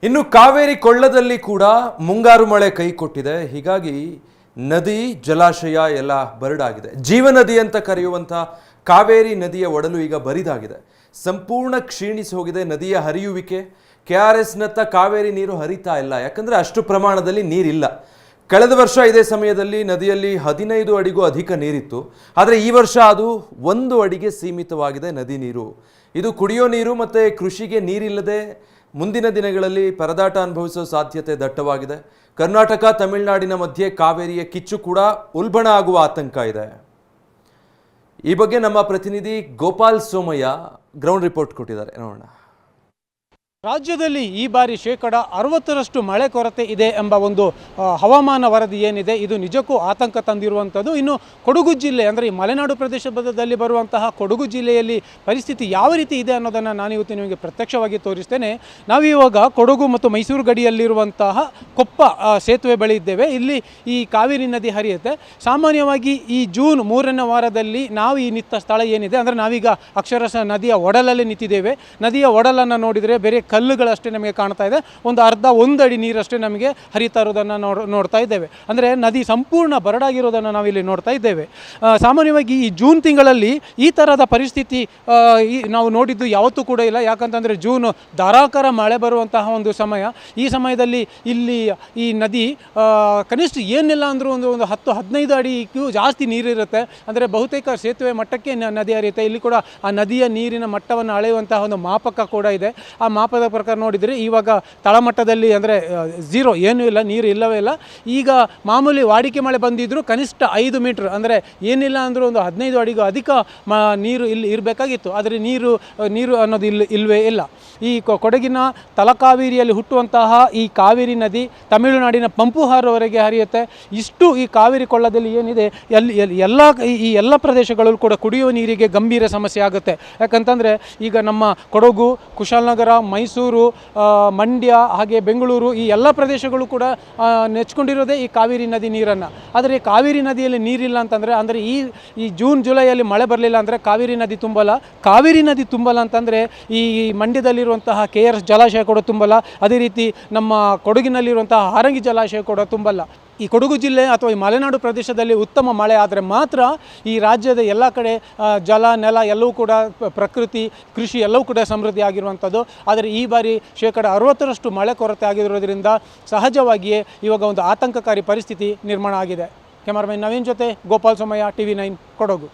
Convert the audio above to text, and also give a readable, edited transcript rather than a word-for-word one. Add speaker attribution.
Speaker 1: ಇನ್ನು ಕಾವೇರಿ ಕೊಳ್ಳದಲ್ಲಿ ಕೂಡ ಮುಂಗಾರು ಮಳೆ ಕೈ ಕೊಟ್ಟಿದೆ. ಹೀಗಾಗಿ ನದಿ ಜಲಾಶಯ ಎಲ್ಲ ಬರಡಾಗಿದೆ. ಜೀವನದಿ ಅಂತ ಕರೆಯುವಂಥ ಕಾವೇರಿ ನದಿಯ ಒಡಲು ಈಗ ಬರಿದಾಗಿದೆ, ಸಂಪೂರ್ಣ ಕ್ಷೀಣಿಸಿ ಹೋಗಿದೆ. ನದಿಯ ಹರಿಯುವಿಕೆ KRSನತ್ತ ಕಾವೇರಿ ನೀರು ಹರಿತಾ ಇಲ್ಲ, ಯಾಕಂದರೆ ಅಷ್ಟು ಪ್ರಮಾಣದಲ್ಲಿ ನೀರಿಲ್ಲ. ಕಳೆದ ವರ್ಷ ಇದೇ ಸಮಯದಲ್ಲಿ ನದಿಯಲ್ಲಿ 15 ಅಡಿಗೂ ಅಧಿಕ ನೀರಿತ್ತು, ಆದರೆ ಈ ವರ್ಷ ಅದು 1 ಅಡಿಗೆ ಸೀಮಿತವಾಗಿದೆ ನದಿ ನೀರು. ಇದು ಕುಡಿಯೋ ನೀರು ಮತ್ತು ಕೃಷಿಗೆ ನೀರಿಲ್ಲದೆ ಮುಂದಿನ ದಿನಗಳಲ್ಲಿ ಪರದಾಟ ಅನುಭವಿಸುವ ಸಾಧ್ಯತೆ ದಟ್ಟವಾಗಿದೆ. ಕರ್ನಾಟಕ ತಮಿಳುನಾಡಿನ ಮಧ್ಯೆ ಕಾವೇರಿಯ ಕಿಚ್ಚು ಕೂಡ ಉಲ್ಬಣ ಆಗುವ ಆತಂಕ ಇದೆ. ಈ ಬಗ್ಗೆ ನಮ್ಮ ಪ್ರತಿನಿಧಿ ಗೋಪಾಲ್ ಸೋಮಯ್ಯ ಗ್ರೌಂಡ್ ರಿಪೋರ್ಟ್ ಕೊಟ್ಟಿದ್ದಾರೆ, ನೋಡೋಣ.
Speaker 2: ರಾಜ್ಯದಲ್ಲಿ ಈ ಬಾರಿ 60% ಮಳೆ ಕೊರತೆ ಇದೆ ಎಂಬ ಒಂದು ಹವಾಮಾನ ವರದಿ ಏನಿದೆ, ಇದು ನಿಜಕ್ಕೂ ಆತಂಕ ತಂದಿರುವಂಥದ್ದು. ಇನ್ನು ಕೊಡಗು ಜಿಲ್ಲೆ ಅಂದರೆ ಈ ಮಲೆನಾಡು ಪ್ರದೇಶದಲ್ಲಿ ಬರುವಂತಹ ಕೊಡಗು ಜಿಲ್ಲೆಯಲ್ಲಿ ಪರಿಸ್ಥಿತಿ ಯಾವ ರೀತಿ ಇದೆ ಅನ್ನೋದನ್ನು ನಾನಿವತ್ತು ನಿಮಗೆ ಪ್ರತ್ಯಕ್ಷವಾಗಿ ತೋರಿಸ್ತೇನೆ. ನಾವಿವಾಗ ಕೊಡಗು ಮತ್ತು ಮೈಸೂರು ಗಡಿಯಲ್ಲಿರುವಂತಹ ಕೊಪ್ಪ ಸೇತುವೆ ಬಳಿ ಇದ್ದೇವೆ. ಇಲ್ಲಿ ಈ ಕಾವೇರಿ ನದಿ ಹರಿಯುತ್ತೆ. ಸಾಮಾನ್ಯವಾಗಿ ಈ ಜೂನ್ 3ನೇ ವಾರದಲ್ಲಿ ನಾವು ಈ ನಿಂತ ಸ್ಥಳ ಏನಿದೆ ಅಂದರೆ ನಾವೀಗ ಅಕ್ಷರಶಃ ನದಿಯ ಒಡಲಲ್ಲಿ ನಿಂತಿದ್ದೇವೆ. ನದಿಯ ಒಡಲನ್ನು ನೋಡಿದರೆ ಬೇರೆ ಕಲ್ಲುಗಳಷ್ಟೇ ನಮಗೆ ಕಾಣ್ತಾ ಇದೆ. ಒಂದು ಅಡಿ ನೀರಷ್ಟೇ ನಮಗೆ ಹರಿತಾ ಇರೋದನ್ನು ನೋಡ್ತಾ ಇದ್ದೇವೆ. ಅಂದರೆ ನದಿ ಸಂಪೂರ್ಣ ಬರಡಾಗಿರೋದನ್ನು ನಾವಿಲ್ಲಿ ನೋಡ್ತಾ ಇದ್ದೇವೆ. ಸಾಮಾನ್ಯವಾಗಿ ಈ ಜೂನ್ ತಿಂಗಳಲ್ಲಿ ಈ ಥರದ ಪರಿಸ್ಥಿತಿ ನಾವು ನೋಡಿದ್ದು ಯಾವತ್ತೂ ಕೂಡ ಇಲ್ಲ. ಯಾಕಂತಂದರೆ ಜೂನು ಧಾರಾಕಾರ ಮಳೆ ಬರುವಂತಹ ಒಂದು ಸಮಯ. ಈ ಸಮಯದಲ್ಲಿ ಇಲ್ಲಿ ಈ ನದಿ ಕನಿಷ್ಠ ಏನಿಲ್ಲ ಅಂದರೂ ಒಂದು 10-15 ಅಡಿಗೂ ಜಾಸ್ತಿ ನೀರಿರುತ್ತೆ. ಅಂದರೆ ಬಹುತೇಕ ಸೇತುವೆ ಮಟ್ಟಕ್ಕೆ ನದಿ ಹರಿಯುತ್ತೆ. ಇಲ್ಲಿ ಕೂಡ ಆ ನದಿಯ ನೀರಿನ ಮಟ್ಟವನ್ನು ಅಳೆಯುವಂತಹ ಒಂದು ಮಾಪಕ ಕೂಡ ಇದೆ. ಆ ಮಾಪದ ಪ್ರಕಾರ ನೋಡಿದರೆ ಇವಾಗ ತಳಮಟ್ಟದಲ್ಲಿ ಅಂದರೆ 0 ಏನೂ ಇಲ್ಲ, ನೀರು ಇಲ್ಲವೇ ಇಲ್ಲ. ಈಗ ಮಾಮೂಲಿ ವಾಡಿಕೆ ಮಳೆ ಬಂದಿದ್ದರೂ ಕನಿಷ್ಠ 5 ಮೀಟ್ರ್ ಅಂದರೆ ಏನಿಲ್ಲ ಅಂದರೂ ಒಂದು 15 ಅಡಿಗೂ ಅಧಿಕ ನೀರು ಇಲ್ಲಿ ಇರಬೇಕಾಗಿತ್ತು. ಆದರೆ ನೀರು ಅನ್ನೋದು ಇಲ್ಲವೇ ಇಲ್ಲ. ಈ ಕೊಡಗಿನ ತಲಕಾವೇರಿಯಲ್ಲಿ ಹುಟ್ಟುವಂತಹ ಈ ಕಾವೇರಿ ನದಿ ತಮಿಳುನಾಡಿನ ಪಂಪುಹಾರವರೆಗೆ ಹರಿಯುತ್ತೆ. ಇಷ್ಟು ಈ ಕಾವೇರಿ ಕೊಳ್ಳದಲ್ಲಿ ಏನಿದೆ ಈ ಎಲ್ಲ ಪ್ರದೇಶಗಳಲ್ಲೂ ಕೂಡ ಕುಡಿಯುವ ನೀರಿಗೆ ಗಂಭೀರ ಸಮಸ್ಯೆ ಆಗುತ್ತೆ. ಯಾಕಂತಂದರೆ ಈಗ ನಮ್ಮ ಕೊಡಗು, ಕುಶಾಲನಗರ, ಮೈಸೂರು, ಮಂಡ್ಯ ಹಾಗೆ ಬೆಂಗಳೂರು ಈ ಎಲ್ಲ ಪ್ರದೇಶಗಳು ಕೂಡ ನೆಚ್ಕೊಂಡಿರೋದೇ ಈ ಕಾವೇರಿ ನದಿ ನೀರನ್ನು. ಆದರೆ ಕಾವೇರಿ ನದಿಯಲ್ಲಿ ನೀರಿಲ್ಲ ಅಂತಂದರೆ ಅಂದರೆ ಈ ಜೂನ್ ಜುಲೈಯಲ್ಲಿ ಮಳೆ ಬರಲಿಲ್ಲ ಅಂದರೆ ಕಾವೇರಿ ನದಿ ತುಂಬಲ್ಲ. ಕಾವೇರಿ ನದಿ ತುಂಬಲ್ಲ ಅಂತಂದರೆ ಈ ಮಂಡ್ಯದಲ್ಲಿರುವಂತಹ KRS ಜಲಾಶಯ ಕೂಡ ತುಂಬಲ್ಲ. ಅದೇ ರೀತಿ ನಮ್ಮ ಕೊಡಗಿನಲ್ಲಿರುವಂತಹ ಹಾರಂಗಿ ಜಲಾಶಯ ಕೂಡ ತುಂಬಲ್ಲ. ಈ ಕೊಡಗು ಜಿಲ್ಲೆ ಅಥವಾ ಈ ಮಲೆನಾಡು ಪ್ರದೇಶದಲ್ಲಿ ಉತ್ತಮ ಮಳೆ ಆದರೆ ಮಾತ್ರ ಈ ರಾಜ್ಯದ ಎಲ್ಲ ಕಡೆ ಜಲ, ನೆಲ ಎಲ್ಲವೂ ಕೂಡ ಪ್ರಕೃತಿ, ಕೃಷಿ ಎಲ್ಲವೂ ಕೂಡ ಸಮೃದ್ಧಿ ಆಗಿರುವಂಥದ್ದು. ಆದರೆ ಈ ಬಾರಿ 60% ಮಳೆ ಕೊರತೆ ಆಗಿರೋದ್ರಿಂದ ಸಹಜವಾಗಿಯೇ ಇವಾಗ ಒಂದು ಆತಂಕಕಾರಿ ಪರಿಸ್ಥಿತಿ ನಿರ್ಮಾಣ ಆಗಿದೆ. ಕ್ಯಾಮರಾಮನ್ ನವೀನ್ ಜೊತೆ ಗೋಪಾಲ್ ಸೋಮಯ್ಯ, TV9 ಕೊಡಗು.